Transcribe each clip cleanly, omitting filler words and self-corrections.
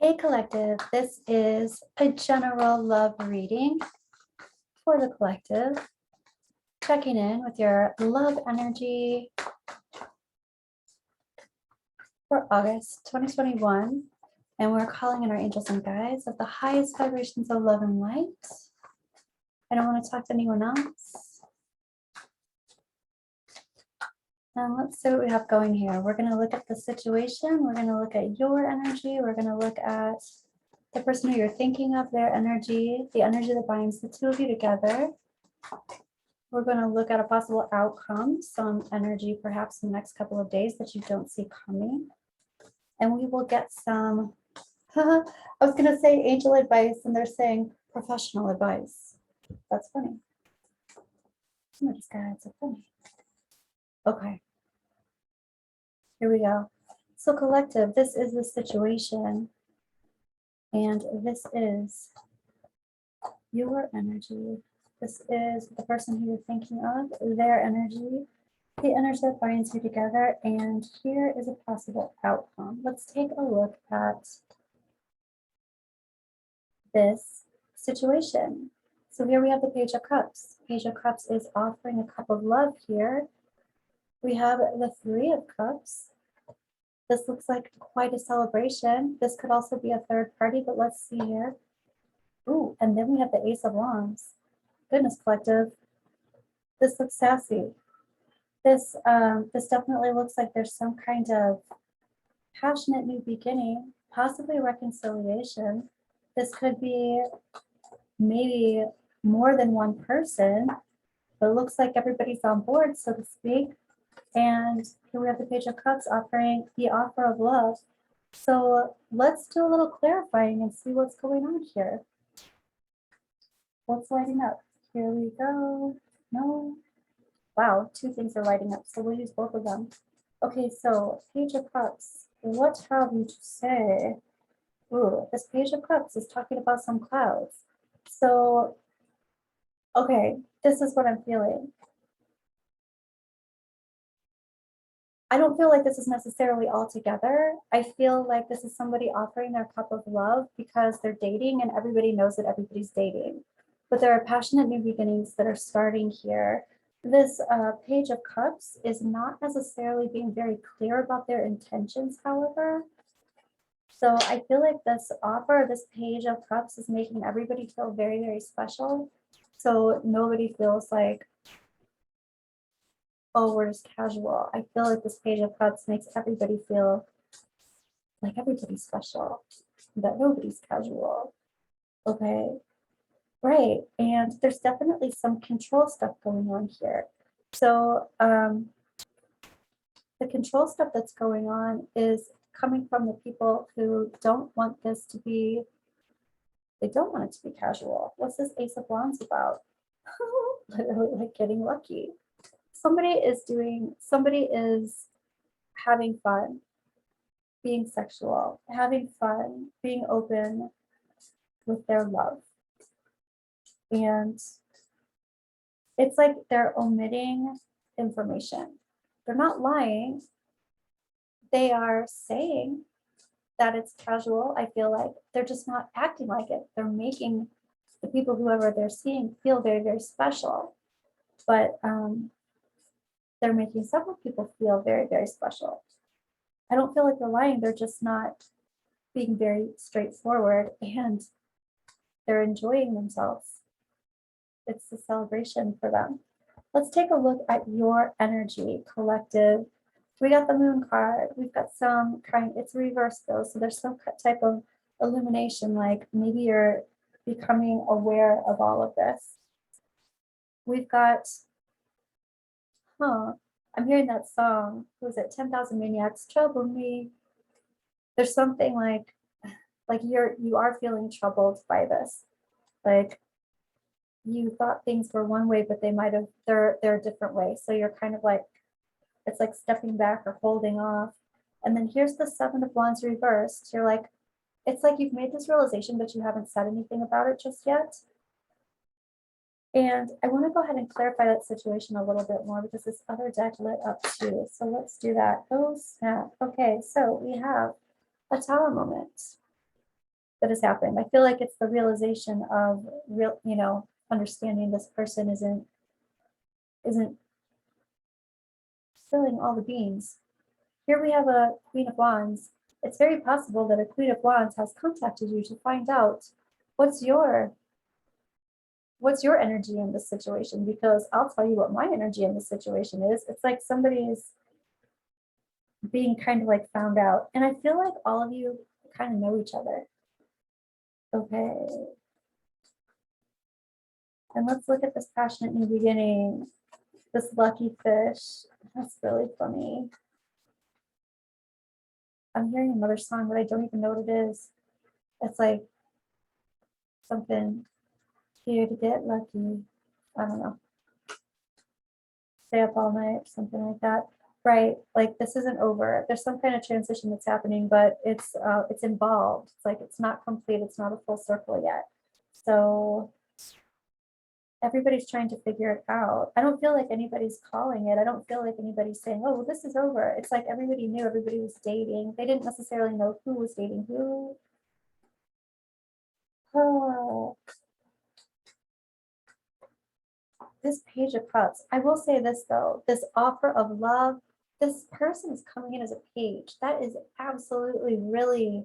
Hey collective, this is a general love reading for the collective. Checking in with your love energy for August 2021. And we're calling in our angels and guides of the highest vibrations of love and light. I don't want to talk to anyone else. And let's see what we have going here. We're going to look at the situation. We're going to look at your energy. We're going to look at the person who you're thinking of, their energy, the energy that binds the two of you together. We're going to look at a possible outcome, some energy perhaps in the next couple of days that you don't see coming. And we will get some, I was going to say angel advice, and they're saying professional advice. That's funny. Some of these guys are funny. Okay. Here we go. So collective, this is the situation. And this is your energy. This is the person who you're thinking of, their energy, the energy that binds you together. And here is a possible outcome. Let's take a look at this situation. So here we have the Page of Cups. Page of Cups is offering a cup of love here. We have the Three of Cups. This looks like quite a celebration. This could also be a third party, but let's see here. Ooh, and then we have the Ace of Wands. Goodness, collective. This looks sassy. This definitely looks like there's some kind of passionate new beginning, possibly reconciliation. This could be maybe more than one person, but it looks like everybody's on board, so to speak. And here we have the Page of Cups offering the offer of love. So let's do a little clarifying and see what's going on here. What's lighting up? Here we go. No. Wow, two things are lighting up, so we'll use both of them. Okay, so Page of Cups. What have you to say? Ooh, this Page of Cups is talking about some clouds. So, okay, this is what I'm feeling. I don't feel like this is necessarily all together. I feel like this is somebody offering their cup of love because they're dating and everybody knows that everybody's dating. But there are passionate new beginnings that are starting here. This Page of Cups is not necessarily being very clear about their intentions, however. So I feel like this offer, this Page of Cups is making everybody feel very, very special. So nobody feels like, oh, we're just casual. I feel like this Page of Cups makes everybody feel like everybody's special, that nobody's casual. Okay, right. And there's definitely some control stuff going on here. So the control stuff that's going on is coming from the people who don't want this to be, they don't want it to be casual. What's this Ace of Wands about? Literally like getting lucky. Somebody is having fun, being sexual, having fun, being open with their love. And it's like they're omitting information. They're not lying. They are saying that it's casual. I feel like they're just not acting like it. They're making the people, whoever they're seeing, feel very, very special. But they're making several people feel very, very special. I don't feel like they're lying. They're just not being very straightforward, and they're enjoying themselves. It's a celebration for them. Let's take a look at your energy, collective. We got the Moon card. We've got some kind, it's reversed though, so there's some type of illumination, like maybe you're becoming aware of all of this. We've got, I'm hearing that song. Who is it? 10,000 Maniacs, Trouble Me. There's something like you are feeling troubled by this. Like you thought things were one way, but they might have, they're a different way. So you're kind of like, it's like stepping back or holding off. And then here's the Seven of Wands reversed. You're like, it's like you've made this realization, but you haven't said anything about it just yet. And I want to go ahead and clarify that situation a little bit more because this other deck lit up too. So let's do that. Oh, snap. Okay, so we have a Tower moment. that has happened. I feel like it's the realization of real, understanding this person isn't filling all the beans. Here we have a Queen of Wands. It's very possible that a Queen of Wands has contacted you to find out what's your energy in this situation, because I'll tell you what my energy in this situation is. It's like somebody's being kind of like found out. And I feel like all of you kind of know each other. Okay. And let's look at this passionate new beginning. This lucky fish. That's really funny. I'm hearing another song, but I don't even know what it is. It's like something here to get lucky. I don't know. Stay up all night, something like that. Right, like this isn't over. There's some kind of transition that's happening, but it's involved. It's like it's not complete. It's not a full circle yet. So everybody's trying to figure it out. I don't feel like anybody's calling it. I don't feel like anybody's saying, "Oh, well, this is over." It's like everybody knew everybody was dating. They didn't necessarily know who was dating who. Oh, this Page of Cups. I will say this though, this offer of love, this person is coming in as a page. That is absolutely really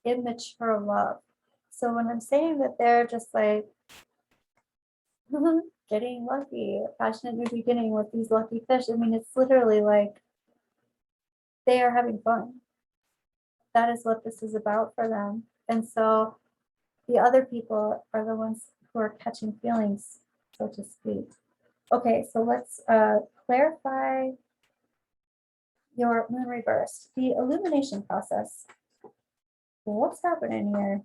immature love. So when I'm saying that they're just like getting lucky, passionate new beginning with these lucky fish, I mean, it's literally like they are having fun. That is what this is about for them. And so the other people are the ones who are catching feelings, so to speak. Okay, so let's clarify your moon reversed. The illumination process. What's happening here?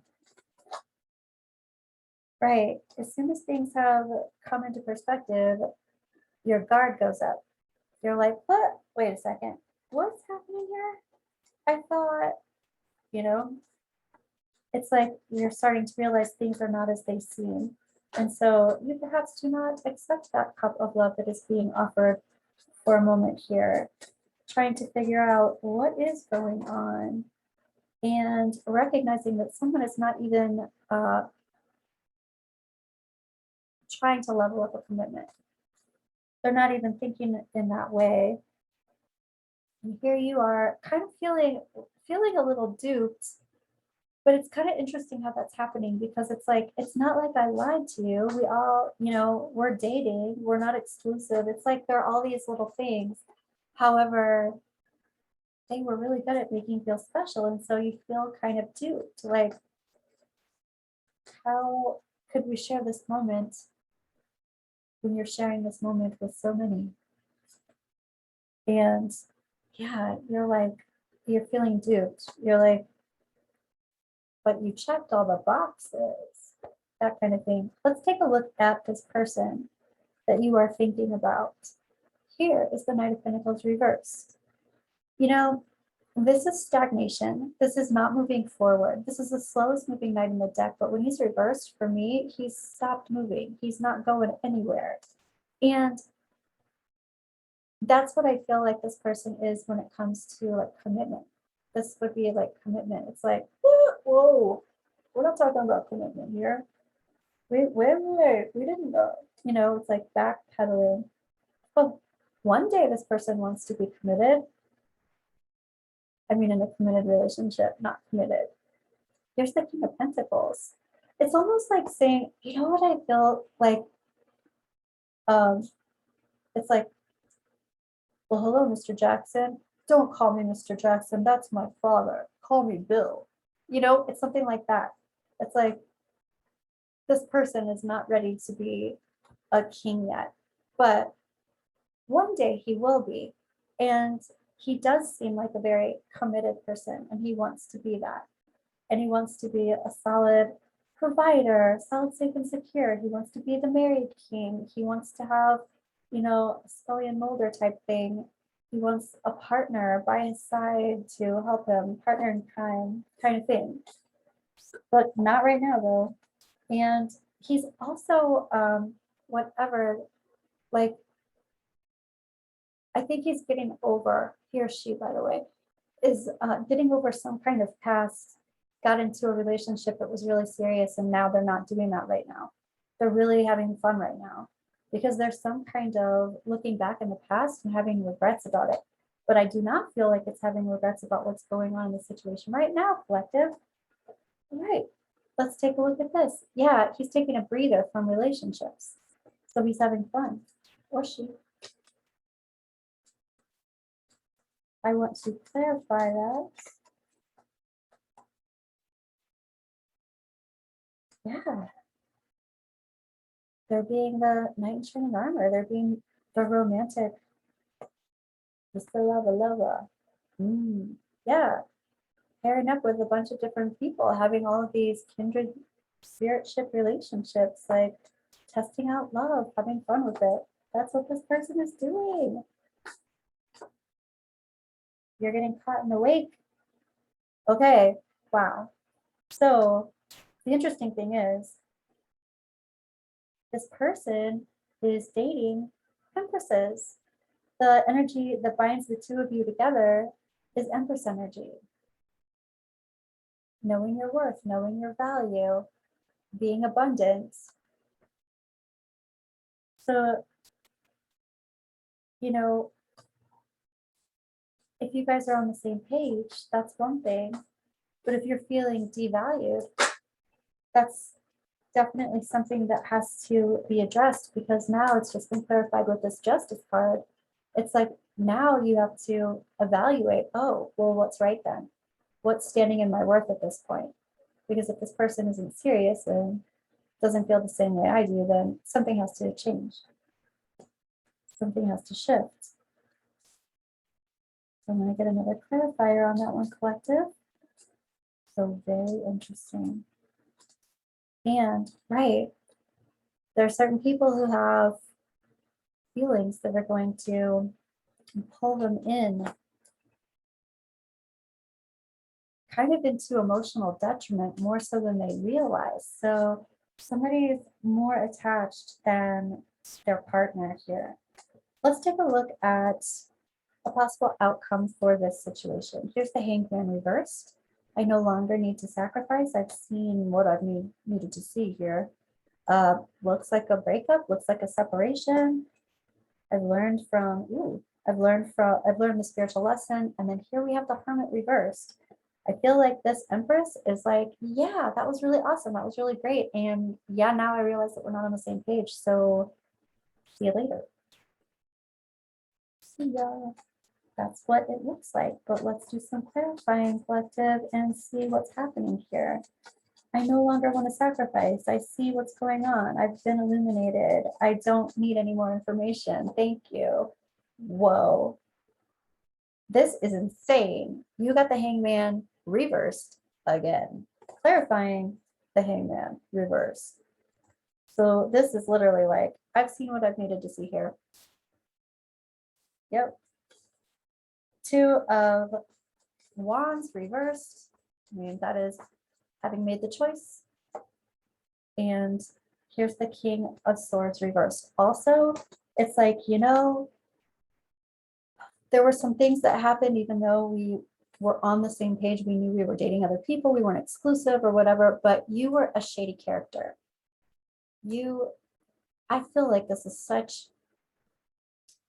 Right, as soon as things have come into perspective, your guard goes up. You're like, what? Wait a second. What's happening here? I thought, you know, it's like you're starting to realize things are not as they seem. And so you perhaps do not accept that cup of love that is being offered for a moment here, trying to figure out what is going on and recognizing that someone is not even trying to level up a commitment. They're not even thinking in that way. And here you are kind of feeling a little duped, but it's kind of interesting how that's happening, because it's like, it's not like I lied to you. We all, we're dating, we're not exclusive. It's like there are all these little things. However, they were really good at making you feel special. And so you feel kind of duped. Like, how could we share this moment when you're sharing this moment with so many? And yeah, you're feeling duped. You're like, but you checked all the boxes, that kind of thing. Let's take a look at this person that you are thinking about. Here is the Knight of Pentacles reversed. This is stagnation. This is not moving forward. This is the slowest moving knight in the deck, but when he's reversed, for me, he's stopped moving. He's not going anywhere. And that's what I feel like this person is when it comes to like commitment. This would be like commitment. It's like, whoa, we're not talking about commitment here. Wait, we didn't know. It's like backpedaling. Well, one day this person wants to be committed. I mean, in a committed relationship, not committed. Here's the King of Pentacles. It's almost like saying, you know what I feel like? It's like, well, hello, Mr. Jackson. Don't call me Mr. Jackson. That's my father. Call me Bill. It's something like that. It's like this person is not ready to be a king yet, but one day he will be. And he does seem like a very committed person, and he wants to be that. And he wants to be a solid provider, solid, safe, and secure. He wants to be the married king. He wants to have, a Scully and Mulder type thing. He wants a partner by his side to help him, partner in crime kind of thing. But not right now, though. And he's also, like, I think he's getting over, he or she, by the way, is getting over some kind of past got into a relationship that was really serious, and now they're not doing that right now. They're really having fun right now because there's some kind of looking back in the past and having regrets about it. But I do not feel like it's having regrets about what's going on in the situation right now, collective. All right, let's take a look at this. Yeah, he's taking a breather from relationships. So he's having fun, or she. I want to clarify that. Yeah. They're being the knight in shining armor. They're being the romantic. Just the lover. Yeah. Pairing up with a bunch of different people, having all of these kindred spiritship relationships, like testing out love, having fun with it. That's what this person is doing. You're getting caught in the wake. Okay. Wow. So the interesting thing is, this person is dating empresses. The energy that binds the two of you together is empress energy. Knowing your worth, knowing your value, being abundant. So, you know, if you guys are on the same page, that's one thing. But if you're feeling devalued, that's definitely something that has to be addressed, because now it's just been clarified with this justice card. It's like now you have to evaluate, oh, well, what's right then? What's standing in my worth at this point? Because if this person isn't serious and doesn't feel the same way I do, then something has to change. Something has to shift. So I'm going to get another clarifier on that one, collective. So very interesting. And right, there are certain people who have feelings that are going to pull them in kind of into emotional detriment more so than they realize. So somebody is more attached than their partner here. Let's take a look at a possible outcome for this situation. Here's the Hanged Man reversed. I no longer need to sacrifice. I've seen what I've needed to see here. Looks like a breakup, looks like a separation. I've learned the spiritual lesson. And then here we have the Hermit reversed. I feel like this Empress is like, yeah, that was really awesome. That was really great. And yeah, now I realize that we're not on the same page. So see you later. See ya. That's what it looks like. But let's do some clarifying, collective, and see what's happening here. I no longer want to sacrifice. I see what's going on. I've been illuminated. I don't need any more information. Thank you. Whoa. This is insane. You got the Hangman reversed again, clarifying the Hangman reversed. So this is literally like, I've seen what I've needed to see here. Yep. Two of Wands reversed. I mean, that is having made the choice. And here's the King of Swords reversed. Also, it's like, you know, there were some things that happened, even though we were on the same page, we knew we were dating other people, we weren't exclusive or whatever, but you were a shady character. I feel like this is such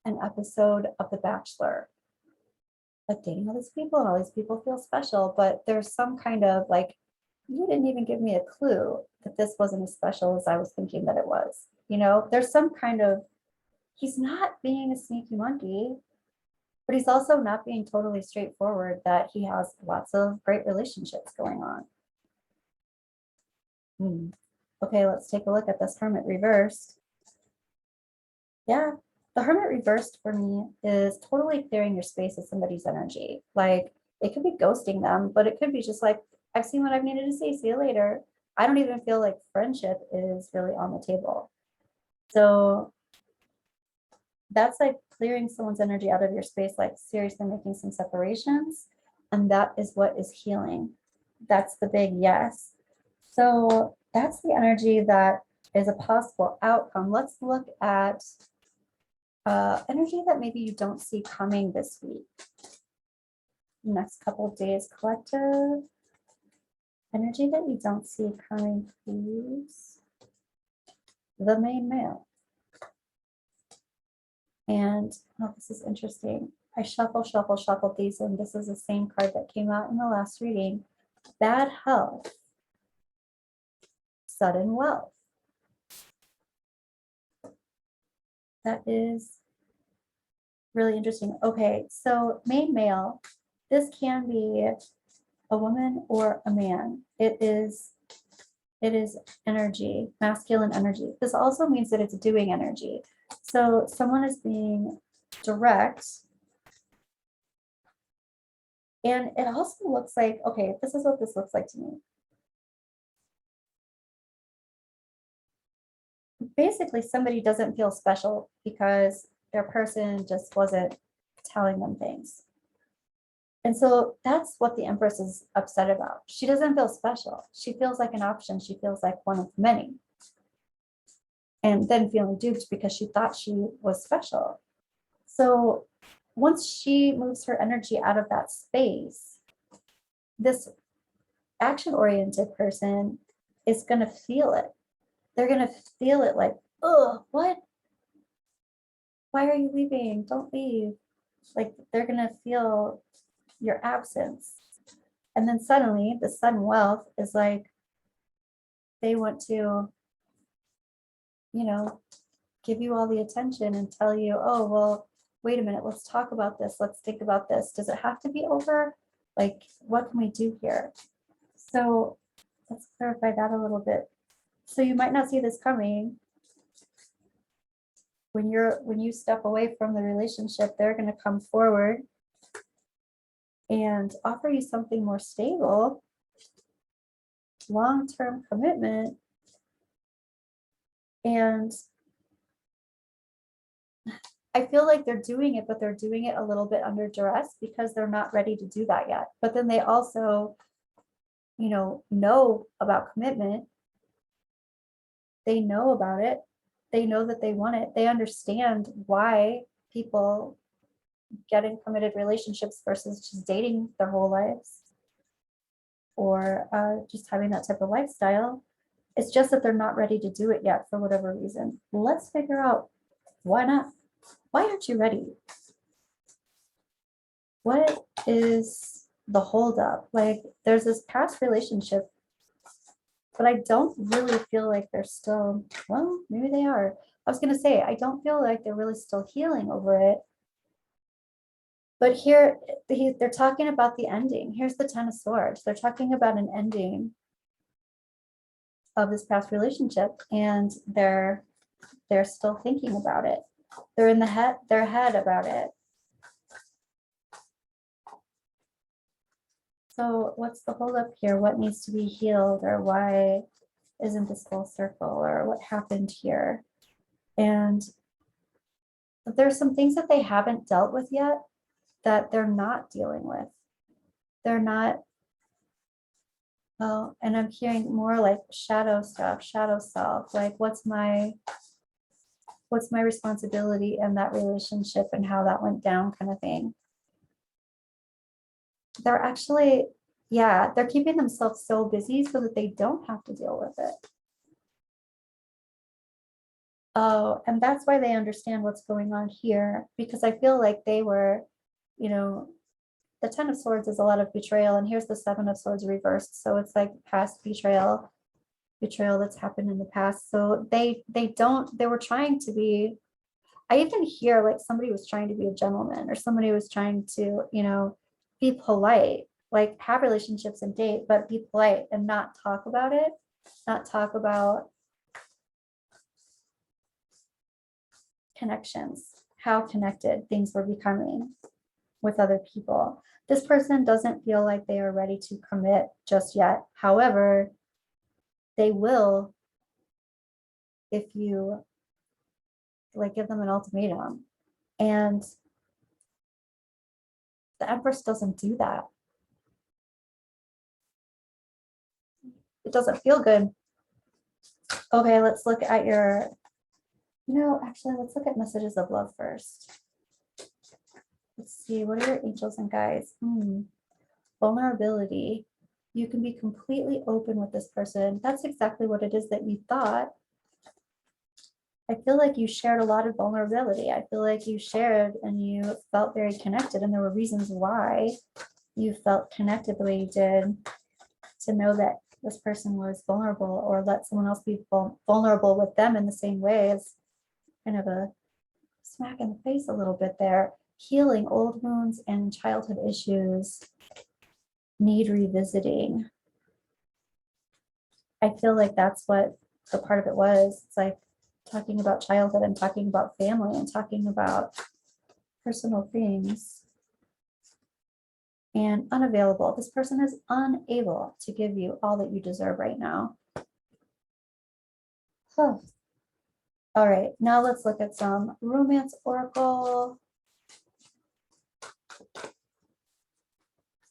an episode of The Bachelor. Like dating all these people and all these people feel special, but there's some kind of like, you didn't even give me a clue that this wasn't as special as I was thinking that it was. You know, there's some kind of, he's not being a sneaky monkey, but he's also not being totally straightforward that he has lots of great relationships going on. Okay, let's take a look at this Hermit reversed. Yeah, the Hermit reversed for me is totally clearing your space with somebody's energy. Like it could be ghosting them, but it could be just like, I've seen what I've needed to see you later. I don't even feel like friendship is really on the table. So that's like clearing someone's energy out of your space, like seriously making some separations. And that is what is healing. That's the big yes. So that's the energy that is a possible outcome. Let's look at energy that maybe you don't see coming this week. Next couple of days, collective. energy that you don't see coming, please. The main male. And oh, this is interesting. I shuffled these, and this is the same card that came out in the last reading. Bad health, sudden wealth. That is really interesting. Okay, so main male, this can be a woman or a man. It is energy, masculine energy. This also means that it's doing energy. So someone is being direct. And it also looks like, okay, this is what this looks like to me. Basically, somebody doesn't feel special because their person just wasn't telling them things. And so that's what the Empress is upset about. She doesn't feel special. She feels like an option. She feels like one of many. And then feeling duped because she thought she was special. So once she moves her energy out of that space, this action-oriented person is going to feel it. They're going to feel it like, oh, what? Why are you leaving? Don't leave. Like, they're going to feel your absence. And then suddenly the sudden wealth is like, they want to, you know, give you all the attention and tell you, oh, well, wait a minute, let's talk about this. Let's think about this. Does it have to be over? Like, what can we do here? So let's clarify that a little bit. So you might not see this coming. When you step away from the relationship, they're going to come forward and offer you something more stable, long-term commitment. And I feel like they're doing it, but they're doing it a little bit under duress because they're not ready to do that yet. But then they also, you know about commitment. They know about it. They know that they want it. They understand why people get in committed relationships versus just dating their whole lives or just having that type of lifestyle. It's just that they're not ready to do it yet for whatever reason. Let's figure out why not. Why aren't you ready? What is the holdup? Like, there's this past relationship, but I don't really feel like they're still, well, maybe they are. I was going to say, I don't feel like they're really still healing over it. But here, they're talking about the ending. Here's the Ten of Swords. They're talking about an ending of this past relationship, and they're still thinking about it. They're in their head about it. So what's the holdup here? What needs to be healed, or why isn't this full circle, or what happened here? And there's some things that they haven't dealt with yet that they're not dealing with. They're not, well, and I'm hearing more like shadow stuff, shadow self, like what's my responsibility in that relationship and how that went down, kind of thing. They're actually, yeah, they're keeping themselves so busy so that they don't have to deal with it. Oh, and that's why they understand what's going on here, because I feel like they were, the Ten of Swords is a lot of betrayal, and here's the Seven of Swords reversed. So it's like past betrayal that's happened in the past. So they were trying to be, I even hear like somebody was trying to be a gentleman, or somebody was trying to, be polite, like have relationships and date, but be polite and not talk about it, not talk about connections, how connected things were becoming with other people. This person doesn't feel like they are ready to commit just yet. However, they will if you like give them an ultimatum. And the Empress doesn't do that. It doesn't feel good. Okay, let's look at your, actually, let's look at messages of love first. Let's see, what are your angels and guides? Vulnerability. You can be completely open with this person. That's exactly what it is that you thought. I feel like you shared a lot of vulnerability. I feel like you shared and you felt very connected, and there were reasons why you felt connected the way you did, to know that this person was vulnerable, or let someone else be vulnerable with them in the same way. As kind of a smack in the face a little bit there. Healing old wounds and childhood issues need revisiting. I feel like that's what the part of it was. It's like talking about childhood and talking about family and talking about personal things. And unavailable. This person is unable to give you all that you deserve right now. Huh. All right, now let's look at some romance oracle.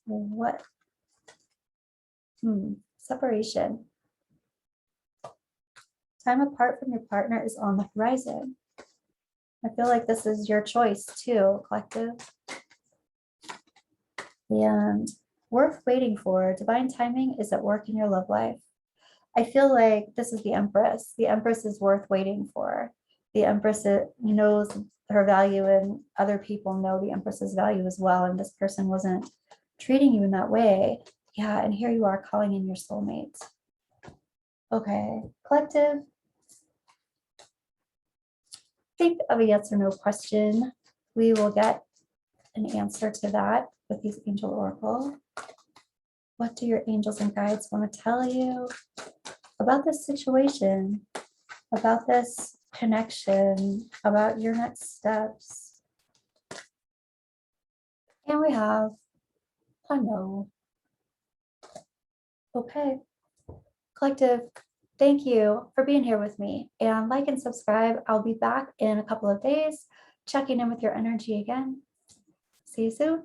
What? Separation. Time apart from your partner is on the horizon. I feel like this is your choice too, collective. And worth waiting for. Divine timing is at work in your love life. I feel like this is the Empress. The Empress is worth waiting for. The Empress knows her value, and other people know the Empress's value as well. And this person wasn't treating you in that way. Yeah, and here you are calling in your soulmate. Okay, collective. Think of a yes or no question. We will get an answer to that with these angel oracle. What do your angels and guides want to tell you about this situation, about this connection, about your next steps? And we have a no. Okay. Collective, thank you for being here with me. And like and subscribe. I'll be back in a couple of days, checking in with your energy again. See you soon.